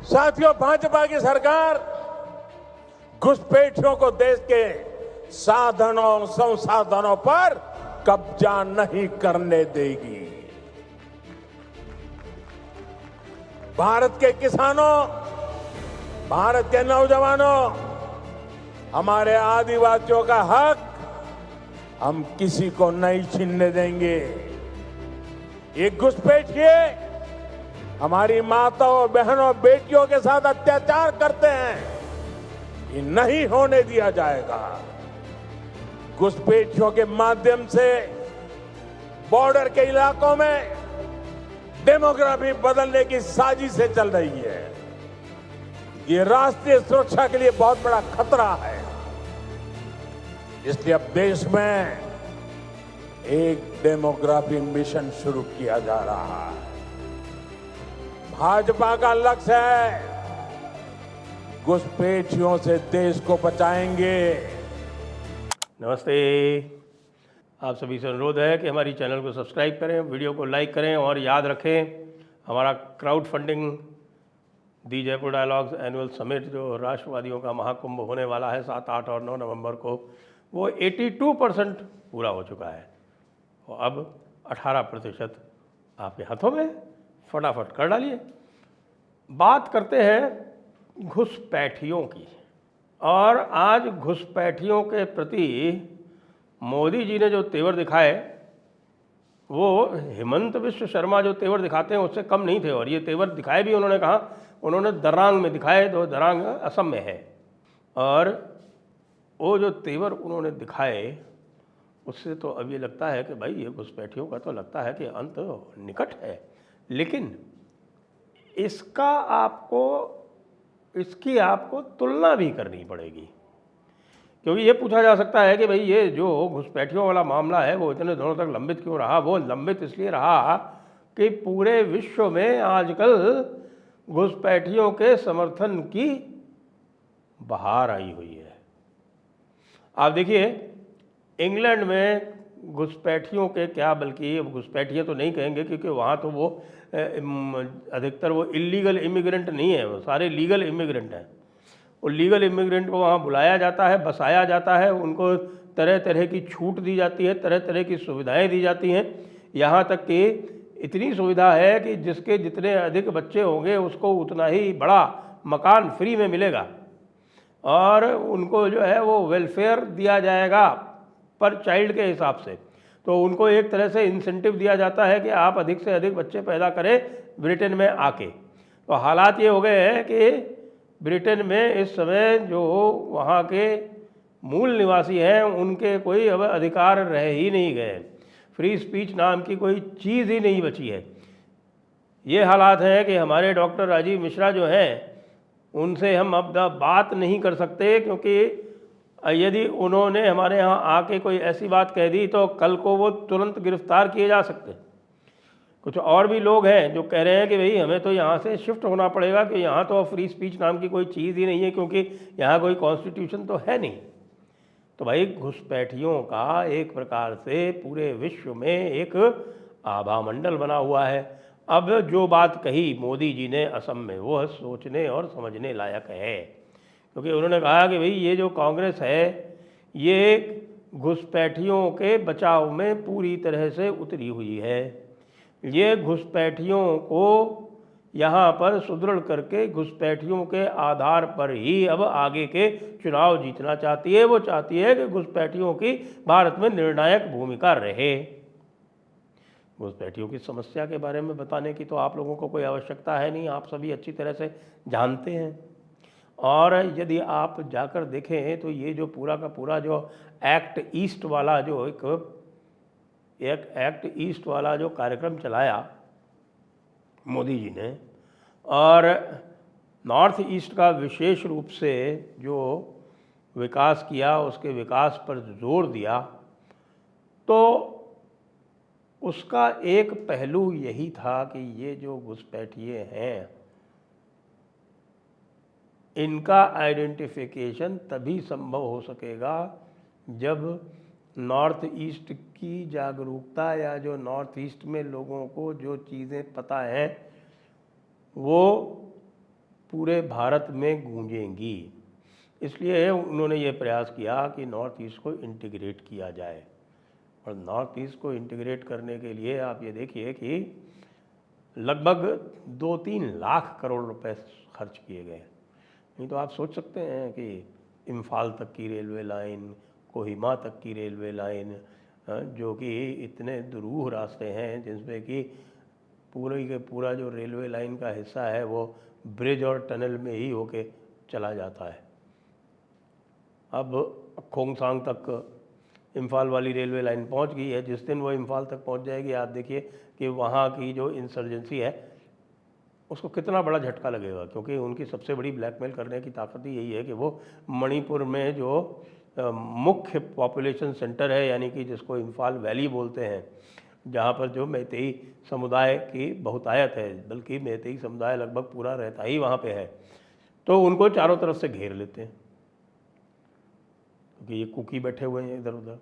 साथियों, भाजपा की सरकार घुसपैठियों को देश के साधनों संसाधनों पर कब्जा नहीं करने देगी। भारत के किसानों, भारत के नौजवानों, हमारे आदिवासियों का हक हम किसी को नहीं छीनने देंगे। ये घुसपैठिए हमारी माताओं, बहनों, बेटियों के साथ अत्याचार करते हैं, ये नहीं होने दिया जाएगा। घुसपैठियों के माध्यम से बॉर्डर के इलाकों में डेमोग्राफी बदलने की साजिशें चल रही है। ये राष्ट्रीय सुरक्षा के लिए बहुत बड़ा खतरा है। इसलिए अब देश में एक डेमोग्राफी मिशन शुरू किया जा रहा है। भाजपा का लक्ष्य है घुसपैठियों से देश को बचाएंगे। नमस्ते। आप सभी से अनुरोध है कि हमारी चैनल को सब्सक्राइब करें, वीडियो को लाइक करें और याद रखें हमारा क्राउड फंडिंग दी जयपुर डायलॉग्स एनुअल समिट जो राष्ट्रवादियों का महाकुंभ होने वाला है 7, 8 और 9 नवंबर को, वो 82% पूरा हो चुका है और अब 18% आपके हाथों में, फटाफट कर डालिए। बात करते हैं घुसपैठियों की, और आज घुसपैठियों के प्रति मोदी जी ने जो तेवर दिखाए वो हेमंत विश्व शर्मा जो तेवर दिखाते हैं उससे कम नहीं थे। और ये तेवर दिखाए भी उन्होंने कहा, उन्होंने दरांग में दिखाए, तो दरांग असम में है, और वो जो तेवर उन्होंने दिखाए उससे तो अब ये लगता है कि भाई ये घुसपैठियों का तो लगता है कि अंत निकट है। लेकिन इसकी आपको तुलना भी करनी पड़ेगी, क्योंकि ये पूछा जा सकता है कि भाई ये जो घुसपैठियों वाला मामला है वो इतने दिनों तक लंबित क्यों रहा। वो लंबित इसलिए रहा कि पूरे विश्व में आजकल घुसपैठियों के समर्थन की बहार आई हुई है। आप देखिए, इंग्लैंड में घुसपैठियों के क्या, बल्कि घुसपैठिए तो नहीं कहेंगे क्योंकि वहाँ तो वो अधिकतर वो इलीगल इमिग्रेंट नहीं है, वो सारे लीगल इमिग्रेंट हैं। और लीगल इमिग्रेंट को वहाँ बुलाया जाता है, बसाया जाता है, उनको तरह तरह की छूट दी जाती है, तरह तरह की सुविधाएं दी जाती हैं। यहाँ तक कि इतनी सुविधा है कि जिसके जितने अधिक बच्चे होंगे उसको उतना ही बड़ा मकान फ्री में मिलेगा, और उनको जो है वो वेलफेयर दिया जाएगा पर चाइल्ड के हिसाब से। तो उनको एक तरह से इंसेंटिव दिया जाता है कि आप अधिक से अधिक बच्चे पैदा करें ब्रिटेन में आके। तो हालात ये हो गए हैं कि ब्रिटेन में इस समय जो वहाँ के मूल निवासी हैं उनके कोई अब अधिकार रह ही नहीं गए। फ्री स्पीच नाम की कोई चीज़ ही नहीं बची है। ये हालात हैं कि हमारे डॉक्टर राजीव मिश्रा जो हैं उनसे हम अब बात नहीं कर सकते, क्योंकि यदि उन्होंने हमारे यहाँ आके कोई ऐसी बात कह दी तो कल को वो तुरंत गिरफ्तार किए जा सकते। कुछ और भी लोग हैं जो कह रहे हैं कि भाई हमें तो यहाँ से शिफ्ट होना पड़ेगा, कि यहाँ तो फ्री स्पीच नाम की कोई चीज़ ही नहीं है, क्योंकि यहाँ कोई कॉन्स्टिट्यूशन तो है नहीं। तो भाई घुसपैठियों का एक प्रकार से पूरे विश्व में एक आभा मंडल बना हुआ है। अब जो बात कही मोदी जी ने असम में, वो सोचने और समझने लायक है, क्योंकि उन्होंने कहा कि भाई ये जो कांग्रेस है ये घुसपैठियों के बचाव में पूरी तरह से उतरी हुई है। ये घुसपैठियों को यहाँ पर सुदृढ़ करके घुसपैठियों के आधार पर ही अब आगे के चुनाव जीतना चाहती है। वो चाहती है कि घुसपैठियों की भारत में निर्णायक भूमिका रहे। घुसपैठियों की समस्या के बारे में बताने की तो आप लोगों को कोई आवश्यकता है नहीं, आप सभी अच्छी तरह से जानते हैं। और यदि आप जाकर देखें तो ये जो पूरा का पूरा जो एक्ट ईस्ट वाला जो एक एक्ट ईस्ट वाला जो कार्यक्रम चलाया मोदी जी ने, और नॉर्थ ईस्ट का विशेष रूप से जो विकास किया, उसके विकास पर जोर दिया, तो उसका एक पहलू यही था कि ये जो घुसपैठिए हैं इनका आइडेंटिफिकेशन तभी संभव हो सकेगा जब नॉर्थ ईस्ट की जागरूकता, या जो नॉर्थ ईस्ट में लोगों को जो चीज़ें पता हैं वो पूरे भारत में गूंजेंगी। इसलिए उन्होंने ये प्रयास किया कि नॉर्थ ईस्ट को इंटीग्रेट किया जाए। और नॉर्थ ईस्ट को इंटीग्रेट करने के लिए आप ये देखिए कि लगभग 2-3 लाख करोड़ रुपए खर्च किए गए। नहीं तो आप सोच सकते हैं कि इम्फाल तक की रेलवे लाइन, कोहिमा तक की रेलवे लाइन, जो कि इतने दुरूह रास्ते हैं जिसमें कि पूरे के पूरा जो रेलवे लाइन का हिस्सा है वो ब्रिज और टनल में ही होके चला जाता है। अब खोंगसांग तक इम्फाल वाली रेलवे लाइन पहुंच गई है। जिस दिन वो इम्फाल तक पहुंच जाएगी, आप देखिए कि वहाँ की जो इंसर्जेंसी है उसको कितना बड़ा झटका लगेगा, क्योंकि उनकी सबसे बड़ी ब्लैकमेल करने की ताकत ही यही है कि वो मणिपुर में जो मुख्य पॉपुलेशन सेंटर है, यानी कि जिसको इम्फाल वैली बोलते हैं, जहाँ पर जो मैतेई समुदाय की बहुतायत है, बल्कि मैतेई समुदाय लगभग पूरा रहता ही वहाँ पे है, तो उनको चारों तरफ से घेर लेते हैं क्योंकि ये कुकी बैठे हुए हैं इधर उधर।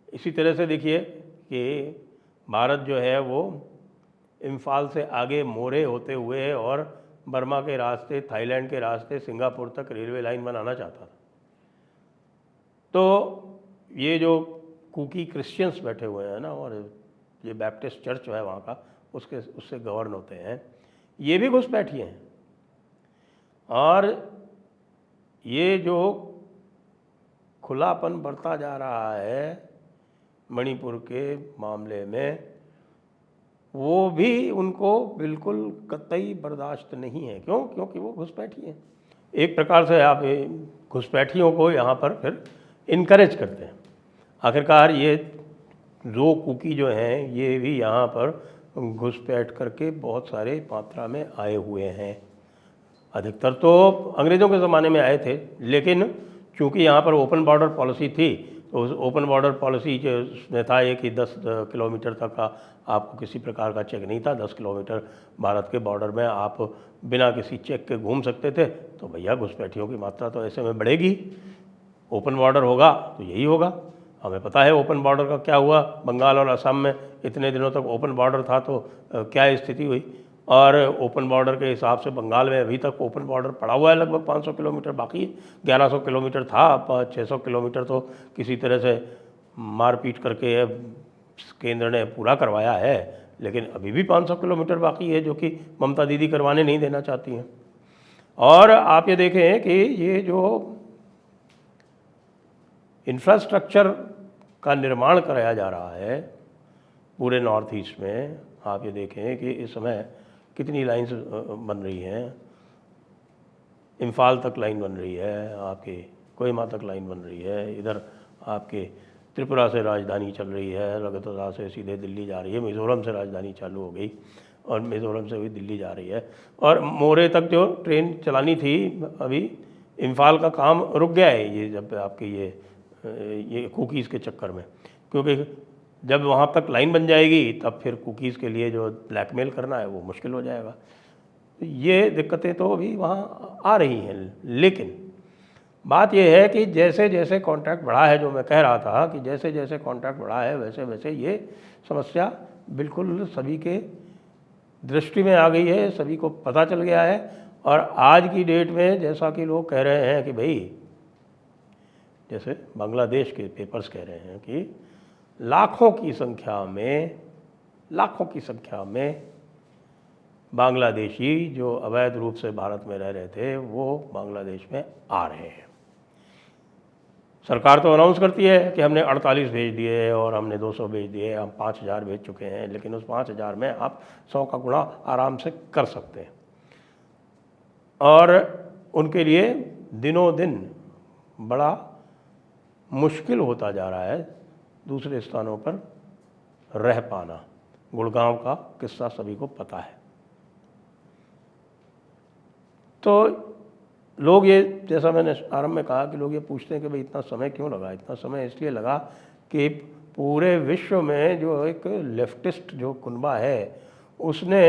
इसी तरह से देखिए कि भारत जो है वो इम्फाल से आगे मोरे होते हुए और बर्मा के रास्ते, थाईलैंड के रास्ते सिंगापुर तक रेलवे लाइन बनाना चाहता था। तो ये जो कुकी क्रिश्चियंस बैठे हुए हैं ना, और ये बैप्टिस्ट चर्च है वहाँ का, उससे गवर्न होते हैं, ये भी घुसपैठिए हैं। और ये जो खुलापन बढ़ता जा रहा है मणिपुर के मामले में, वो भी उनको बिल्कुल कतई बर्दाश्त नहीं है। क्यों? क्योंकि वो घुसपैठी हैं। एक प्रकार से आप घुसपैठियों को यहाँ पर फिर इनकरेज करते हैं। आखिरकार ये जो कुकी जो हैं ये भी यहाँ पर घुसपैठ करके बहुत सारे मात्रा में आए हुए हैं। अधिकतर तो अंग्रेज़ों के ज़माने में आए थे, लेकिन चूँकि यहाँ पर ओपन बॉर्डर पॉलिसी थी, तो उस ओपन बॉर्डर पॉलिसी में था ये कि 10 किलोमीटर तक का आपको किसी प्रकार का चेक नहीं था। 10 किलोमीटर भारत के बॉर्डर में आप बिना किसी चेक के घूम सकते थे। तो भैया घुसपैठियों की मात्रा तो ऐसे में बढ़ेगी। ओपन बॉर्डर होगा तो यही होगा। हमें पता है ओपन बॉर्डर का क्या हुआ। बंगाल और असम में इतने दिनों तक ओपन बॉर्डर था तो क्या स्थिति हुई। और ओपन बॉर्डर के हिसाब से बंगाल में अभी तक ओपन बॉर्डर पड़ा हुआ है, लगभग 500 किलोमीटर बाकी। 1100 किलोमीटर था, 600 किलोमीटर तो किसी तरह से मारपीट करके केंद्र ने पूरा करवाया है, लेकिन अभी भी 500 किलोमीटर बाकी है, जो कि ममता दीदी करवाने नहीं देना चाहती हैं। और आप ये देखें कि ये जो इंफ्रास्ट्रक्चर का निर्माण कराया जा रहा है पूरे नॉर्थ ईस्ट में, आप ये देखें कि इस समय कितनी लाइन्स बन रही हैं। इम्फाल तक लाइन बन रही है, आपके कोहिमा तक लाइन बन रही है, इधर आपके त्रिपुरा से राजधानी चल रही है, लगतरा से सीधे दिल्ली जा रही है, मिज़ोरम से राजधानी चालू हो गई और मिज़ोरम से भी दिल्ली जा रही है। और मोरे तक जो ट्रेन चलानी थी, अभी इम्फाल का काम रुक गया है ये जब आपके ये कुकीज़ के चक्कर में, क्योंकि जब वहाँ तक लाइन बन जाएगी तब फिर कुकीज़ के लिए जो ब्लैकमेल करना है वो मुश्किल हो जाएगा। तो ये दिक्कतें तो अभी वहाँ आ रही हैं। लेकिन बात यह है कि जैसे जैसे कॉन्ट्रैक्ट बढ़ा है, जो मैं कह रहा था कि जैसे जैसे कॉन्ट्रैक्ट बढ़ा है वैसे वैसे ये समस्या बिल्कुल सभी के दृष्टि में आ गई है, सभी को पता चल गया है। और आज की डेट में जैसा कि लोग कह रहे हैं कि भाई, जैसे बांग्लादेश के पेपर्स कह रहे हैं कि लाखों की संख्या में बांग्लादेशी जो अवैध रूप से भारत में रह रहे थे वो बांग्लादेश में आ रहे हैं। सरकार तो अनाउंस करती है कि हमने 48 भेज दिए और हमने 200 भेज दिए, हम 5000 भेज चुके हैं, लेकिन उस 5000 में आप 100 का गुणा आराम से कर सकते हैं। और उनके लिए दिनों दिन बड़ा मुश्किल होता जा रहा है दूसरे स्थानों पर रह पाना। गुड़गांव का किस्सा सभी को पता है। तो लोग ये, जैसा मैंने आरंभ में कहा कि लोग ये पूछते हैं कि भाई इतना समय क्यों लगा। इतना समय इसलिए लगा कि पूरे विश्व में जो एक लेफ्टिस्ट जो कुनबा है उसने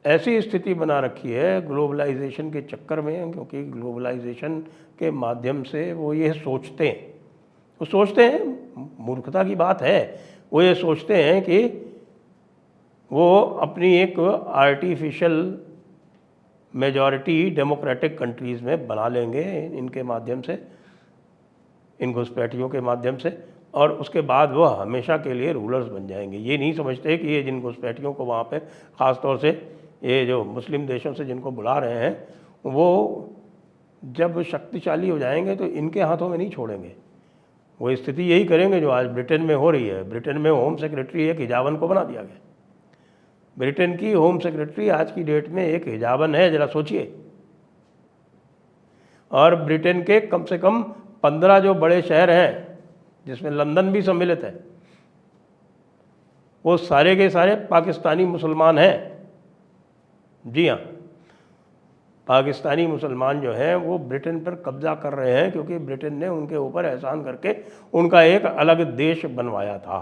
ऐसी स्थिति बना रखी है ग्लोबलाइजेशन के चक्कर में, क्योंकि ग्लोबलाइजेशन के माध्यम से वो ये सोचते हैं, मूर्खता की बात है, वो ये सोचते हैं कि वो अपनी एक आर्टिफिशियल मेजॉरिटी डेमोक्रेटिक कंट्रीज़ में बना लेंगे इनके माध्यम से, इन घुसपैठियों के माध्यम से, और उसके बाद वो हमेशा के लिए रूलर्स बन जाएंगे। ये नहीं समझते कि ये जिन घुसपैठियों को वहाँ पे ख़ास तौर से ये जो मुस्लिम देशों से जिनको बुला रहे हैं, वो जब शक्तिशाली हो जाएंगे तो इनके हाथों में नहीं छोड़ेंगे। वो स्थिति यही करेंगे जो आज ब्रिटेन में हो रही है। ब्रिटेन में होम सेक्रेटरी एक हिजाबन को बना दिया गया। ब्रिटेन की होम सेक्रेटरी आज की डेट में एक हिजाबन है, ज़रा सोचिए। और ब्रिटेन के कम से कम 15 जो बड़े शहर हैं, जिसमें लंदन भी सम्मिलित है, वो सारे के सारे पाकिस्तानी मुसलमान हैं। जी हाँ, पाकिस्तानी मुसलमान जो हैं वो ब्रिटेन पर कब्जा कर रहे हैं, क्योंकि ब्रिटेन ने उनके ऊपर एहसान करके उनका एक अलग देश बनवाया था।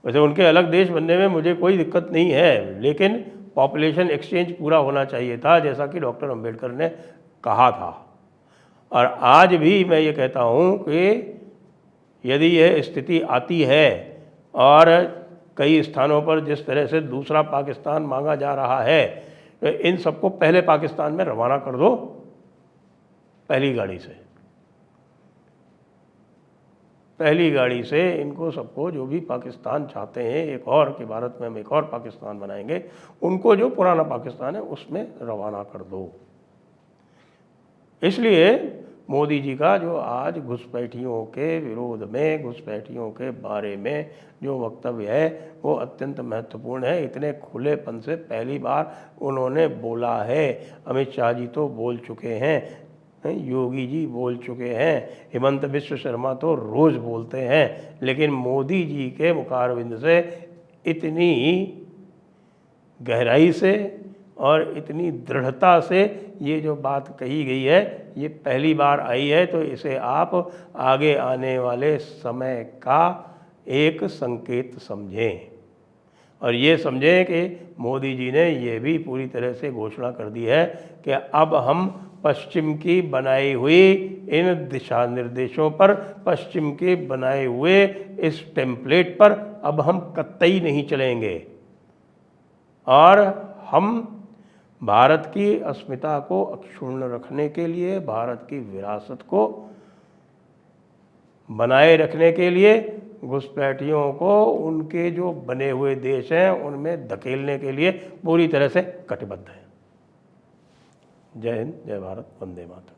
वैसे उनके अलग देश बनने में मुझे कोई दिक्कत नहीं है, लेकिन पॉपुलेशन एक्सचेंज पूरा होना चाहिए था, जैसा कि डॉक्टर अंबेडकर ने कहा था। और आज भी मैं ये कहता हूँ कि यदि यह स्थिति आती है और कई स्थानों पर जिस तरह से दूसरा पाकिस्तान मांगा जा रहा है, तो इन सबको पहले पाकिस्तान में रवाना कर दो, पहली गाड़ी से। पहली गाड़ी से इनको सबको, जो भी पाकिस्तान चाहते हैं एक और, कि भारत में हम एक और पाकिस्तान बनाएंगे, उनको जो पुराना पाकिस्तान है उसमें रवाना कर दो। इसलिए मोदी जी का जो आज घुसपैठियों के विरोध में, घुसपैठियों के बारे में जो वक्तव्य है वो अत्यंत महत्वपूर्ण है। इतने खुलेपन से पहली बार उन्होंने बोला है। अमित शाह जी तो बोल चुके हैं, योगी जी बोल चुके हैं, हिमंत बिश्व शर्मा तो रोज़ बोलते हैं, लेकिन मोदी जी के मुखारविंद से इतनी गहराई से और इतनी दृढ़ता से ये जो बात कही गई है, ये पहली बार आई है। तो इसे आप आगे आने वाले समय का एक संकेत समझें, और ये समझें कि मोदी जी ने ये भी पूरी तरह से घोषणा कर दी है कि अब हम पश्चिम की बनाई हुई इन दिशा निर्देशों पर, पश्चिम के बनाए हुए इस टेम्पलेट पर अब हम कतई नहीं चलेंगे, और हम भारत की अस्मिता को अक्षुण्ण रखने के लिए, भारत की विरासत को बनाए रखने के लिए, घुसपैठियों को उनके जो बने हुए देश हैं उनमें धकेलने के लिए पूरी तरह से कटिबद्ध है। जय हिंद, जय भारत, वंदे मातरम।